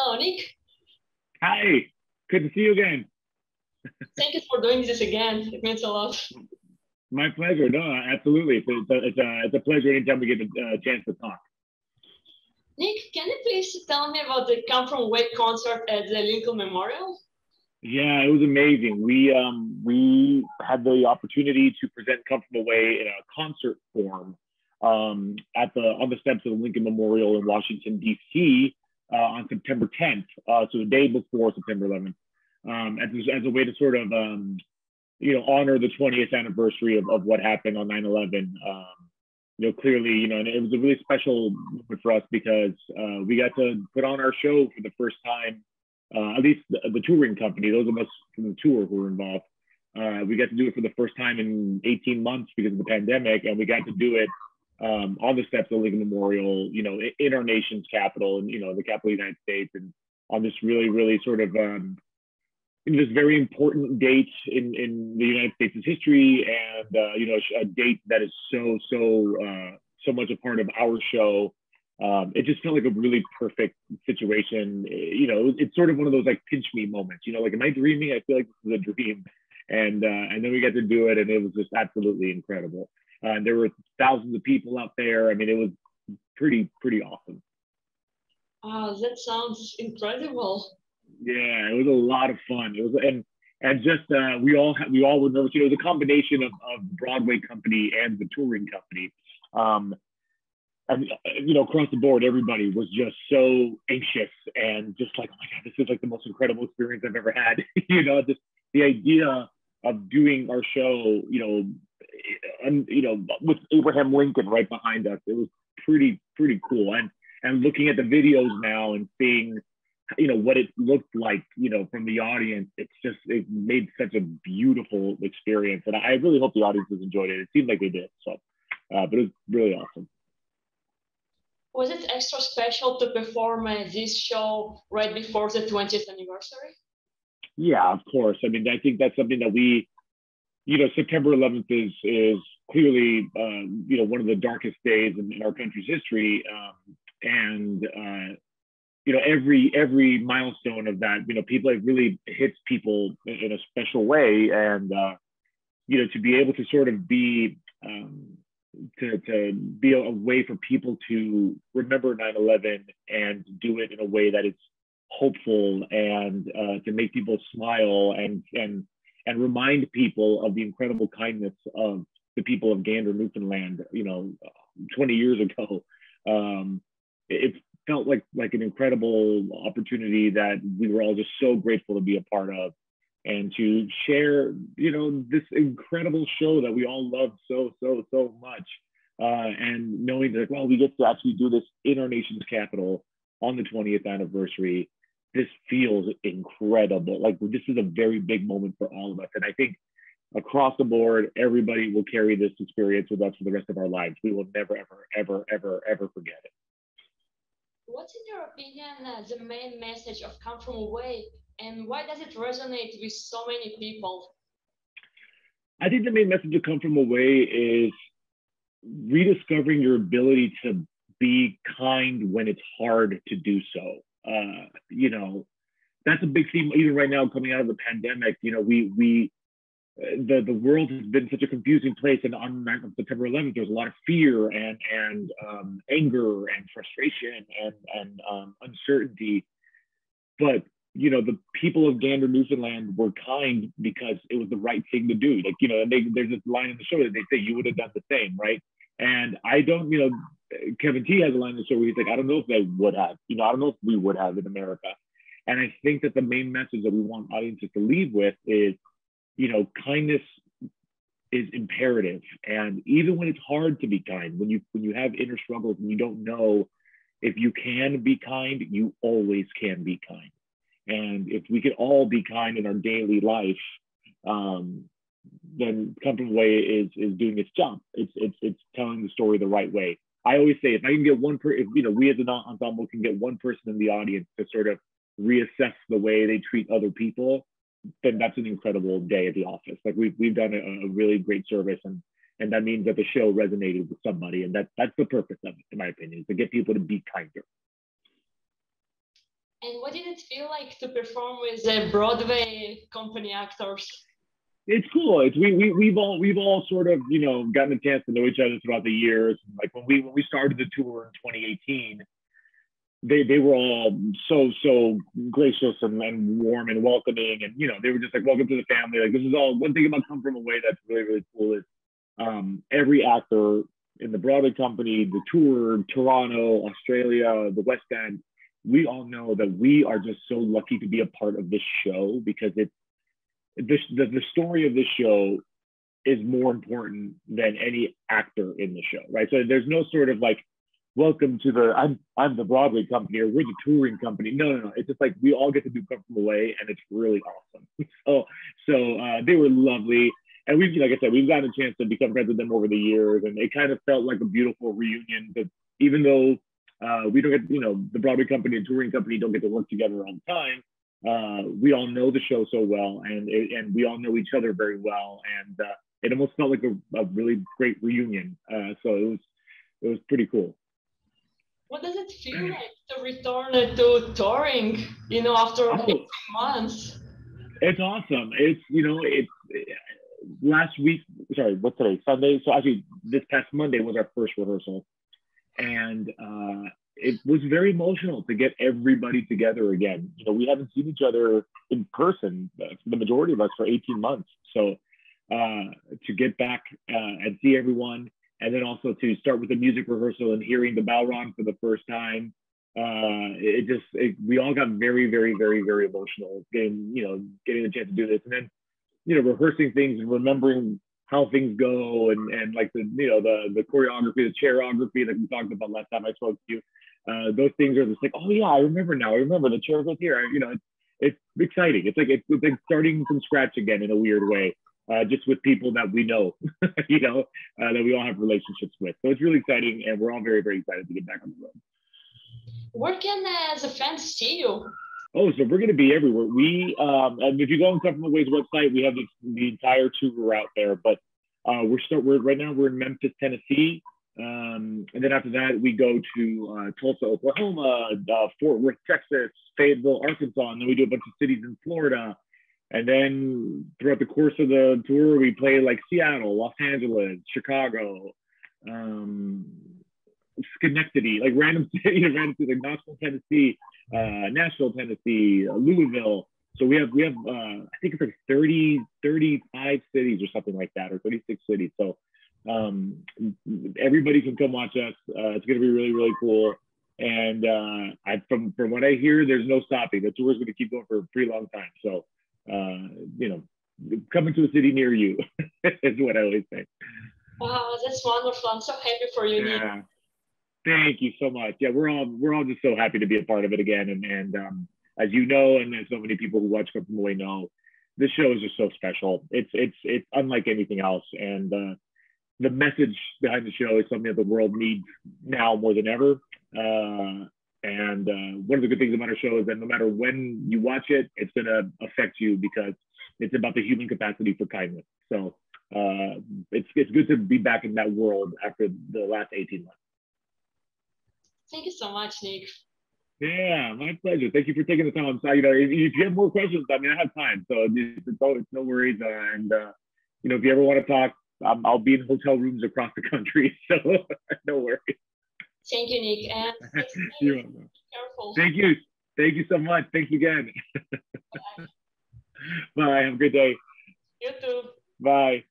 Hello, Nick. Hi, good to see you again. Thank you for doing this again. It means a lot. My pleasure. No, absolutely. It's a pleasure anytime we get a chance to talk. Nick, can you please tell me about the Come From Away concert at the Lincoln Memorial? Yeah, it was amazing. We had the opportunity to present Come From Away in a concert form at the on the steps of the Lincoln Memorial in Washington D.C. On September 10th, so the day before September 11th, as a way to sort of honor the 20th anniversary of what happened on 9/11. Clearly, and it was a really special moment for us because we got to put on our show for the first time, at least the touring company, those of us from the tour who were involved. We got to do it for the first time in 18 months because of the pandemic, and we got to do it on the steps of the Lincoln Memorial, in our nation's capital, and the capital of the United States, and on this really, really sort of this very important date in the United States' history, and a date that is so much a part of our show. It just felt like a really perfect situation. It's sort of one of those like pinch me moments. Like, am I dreaming? I feel like this is a dream, and then we got to do it, and it was just absolutely incredible. There were thousands of people out there. I mean, it was pretty awesome. Oh, that sounds incredible. Yeah, it was a lot of fun. It was, and just we all were nervous. It was a combination of the Broadway company and the touring company. And across the board, everybody was just so anxious and just like, oh my God, this is like the most incredible experience I've ever had. Just the idea of doing our show, with Abraham Lincoln right behind us, it was pretty cool. And looking at the videos now and seeing, what it looked like, from the audience, it made such a beautiful experience. And I really hope the audiences enjoyed it. It seemed like they did. So, but it was really awesome. Was it extra special to perform this show right before the 20th anniversary? Yeah, of course. I mean, I think that's something that we, September 11th is clearly, one of the darkest days in our country's history. Every milestone of that, people, it really hits people in a special way. And, to be able to sort of be, to be a way for people to remember 9/11 and do it in a way that it's hopeful and to make people smile and remind people of the incredible kindness of the people of Gander, Newfoundland, 20 years ago. It felt like an incredible opportunity that we were all just so grateful to be a part of, and to share, this incredible show that we all love so much. And knowing that, well, we get to actually do this in our nation's capital on the 20th anniversary, this feels incredible. Like, this is a very big moment for all of us. And I think across the board, everybody will carry this experience with us for the rest of our lives. We will never, ever forget it. What's, in your opinion, the main message of Come From Away, and why does it resonate with so many people? I think the main message of Come From Away is rediscovering your ability to be kind when it's hard to do so. That's a big theme even right now coming out of the pandemic. The world has been such a confusing place, and on September 11th, there's a lot of fear and anger and frustration and uncertainty. But the people of Gander, Newfoundland were kind because it was the right thing to do. Like, there's this line in the show that they say, you would have done the same, right? And I don't, Kevin T has a line in the show where he's like, I don't know if they would have, I don't know if we would have in America. And I think that the main message that we want audiences to leave with is, kindness is imperative. And even when it's hard to be kind, when you have inner struggles and you don't know if you can be kind, you always can be kind. And if we could all be kind in our daily life, then Come From Away is doing its job. It's telling the story the right way. I always say, if I can get we as an ensemble can get one person in the audience to sort of reassess the way they treat other people, then that's an incredible day at the office. Like, we've done a really great service, and that means that the show resonated with somebody, and that's the purpose of it, in my opinion, is to get people to be kinder. And what did it feel like to perform with Broadway company actors? It's cool. We've all sort of gotten a chance to know each other throughout the years. Like when we started the tour in 2018, they were all so gracious and warm and welcoming, and they were just like, welcome to the family. Like, this is all one thing about Come From Away that's really really cool is every actor in the Broadway company, the tour, Toronto, Australia, the West End, we all know that we are just so lucky to be a part of this show because the story of this show is more important than any actor in the show, right? So there's no sort of like, welcome to the I'm the Broadway company, or we're the touring company. No. It's just like we all get to do Come From Away, and it's really awesome. So they were lovely, and like I said, we've gotten a chance to become friends with them over the years, and it kind of felt like a beautiful reunion. Because even though we don't get, the Broadway company and touring company don't get to work together all the time, we all know the show so well, and we all know each other very well, and it almost felt like a really great reunion. So it was pretty cool. What does it feel like to return to touring, after Oh, 18 months? it's awesome. It's last week. Sorry, what's today? Sunday. So actually, this past Monday was our first rehearsal, and it was very emotional to get everybody together again. We haven't seen each other in person, the majority of us, for 18 months. So to get back and see everyone, and then also to start with the music rehearsal and hearing the Balron for the first time. We all got very, very, very, very emotional getting the chance to do this, and then rehearsing things and remembering how things go, and like the choreography, the choreography that we talked about last time I spoke to you. Those things are just like, oh yeah, I remember now. I remember the chair goes here. It's exciting. It's like starting from scratch again in a weird way, just with people that we know, that we all have relationships with. So it's really exciting, and we're all very, very excited to get back on the road. Where can the fans see you? Oh, so we're going to be everywhere. And if you go on Come From Away's website, we have the entire tour out there. But we're right now we're in Memphis, Tennessee, and then after that we go to Tulsa, Oklahoma, Fort Worth, Texas, Fayetteville, Arkansas, and then we do a bunch of cities in Florida. And then throughout the course of the tour, we play like Seattle, Los Angeles, Chicago, Schenectady, like random cities, like Knoxville, Tennessee, Nashville, Tennessee, Louisville. So we have I think it's like 35 cities or something like that, or 36 cities. So everybody can come watch us. It's going to be really, really cool. And from what I hear, there's no stopping. The tour is going to keep going for a pretty long time. So, coming to a city near you is what I always say. Wow, that's wonderful. I'm so happy for you, Nick. Yeah. Thank you so much. Yeah, we're all just so happy to be a part of it again. And as you know, and as so many people who watch Come From Away know, this show is just so special. It's unlike anything else. And the message behind the show is something that the world needs now more than ever. And one of the good things about our show is that no matter when you watch it, it's going to affect you because it's about the human capacity for kindness. So it's good to be back in that world after the last 18 months. Thank you so much, Nick. Yeah, my pleasure. Thank you for taking the time. So, if you have more questions, I mean, I have time, so it's no worries. And if you ever want to talk, I'll be in hotel rooms across the country, so no worries. Thank you, Nick. And You're welcome. Careful. Thank you. Thank you so much. Thanks again. Bye. Bye. Have a good day. You too. Bye.